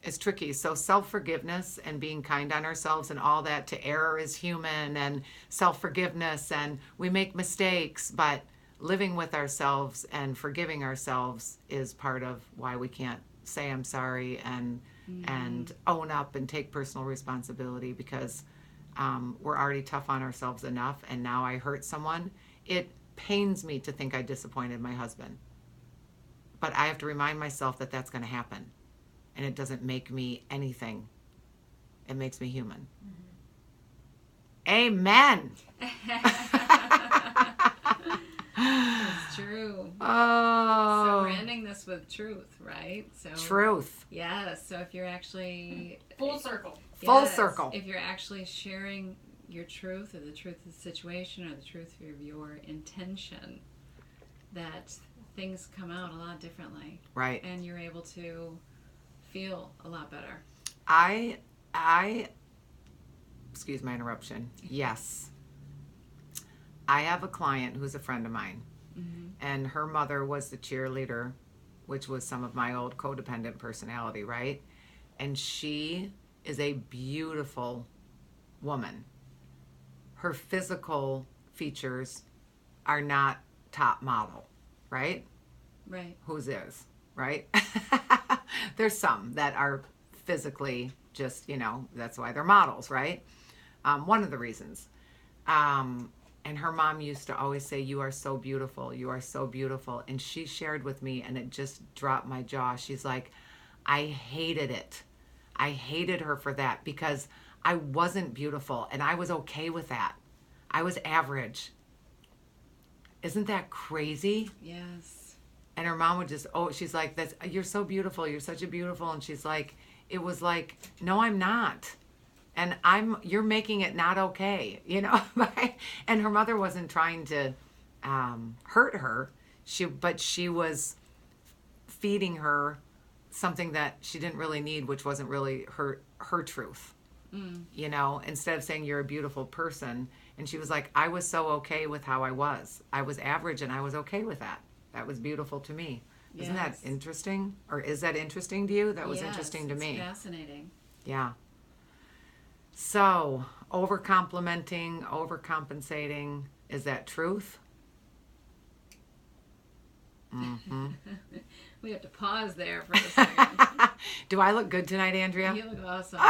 It's tricky. So self-forgiveness and being kind on ourselves and all that, to error is human, and self-forgiveness, and we make mistakes, but living with ourselves and forgiving ourselves is part of why we can't say I'm sorry and own up and take personal responsibility, because we're already tough on ourselves enough, and now I hurt someone. It pains me to think I disappointed my husband. But I have to remind myself that that's going to happen. And it doesn't make me anything. It makes me human. Mm-hmm. Amen. It's true. Oh. So we're ending this with truth, right? So truth. Yes. So if you're actually full circle. Full circle. If you're actually sharing your truth, or the truth of the situation, or the truth of your intention, that things come out a lot differently. Right. And you're able to feel a lot better. I excuse my interruption. Yes. I have a client who's a friend of mine, mm-hmm. and her mother was the cheerleader which was some of my old codependent personality, right? And she is a beautiful woman. Her physical features are not top model, right? Right. Whose is, right? There's some that are physically just, that's why they're models, right? One of the reasons. And her mom used to always say, "You are so beautiful. You are so beautiful." And she shared with me, and it just dropped my jaw. She's like, I hated it. I hated her for that because I wasn't beautiful, and I was okay with that. I was average. Isn't that crazy? Yes. And her mom would just, she's like, "You're so beautiful. You're such a beautiful." And she's like, it was like, "No, I'm not. And you're making it not okay," And her mother wasn't trying to hurt her. But she was feeding her something that she didn't really need, which wasn't really her truth. Instead of saying you're a beautiful person. And she was like, I was so okay with how I was. I was average and I was okay with that. That was beautiful to me. Yes. Isn't that interesting? Or is that interesting to you? That was interesting to me. Fascinating. Yeah. So, over-complimenting, overcompensating, is that truth? Mm-hmm. We have to pause there for a second. Do I look good tonight, Andrea? You look awesome.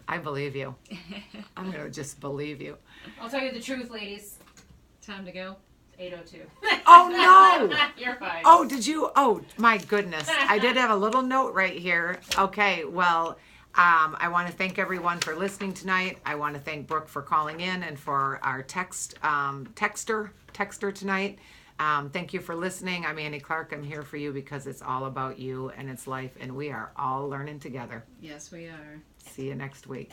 I believe you. I'm going to just believe you. I'll tell you the truth, ladies. Time to go. 8:02. Oh, no! You're fine. Oh, did you? Oh, my goodness. I did have a little note right here. Okay, well, I want to thank everyone for listening tonight. I want to thank Brooke for calling in and for our texter tonight. Thank you for listening. I'm Annie Clark. I'm here for you because it's all about you and it's life, and we are all learning together. Yes, we are. See you next week.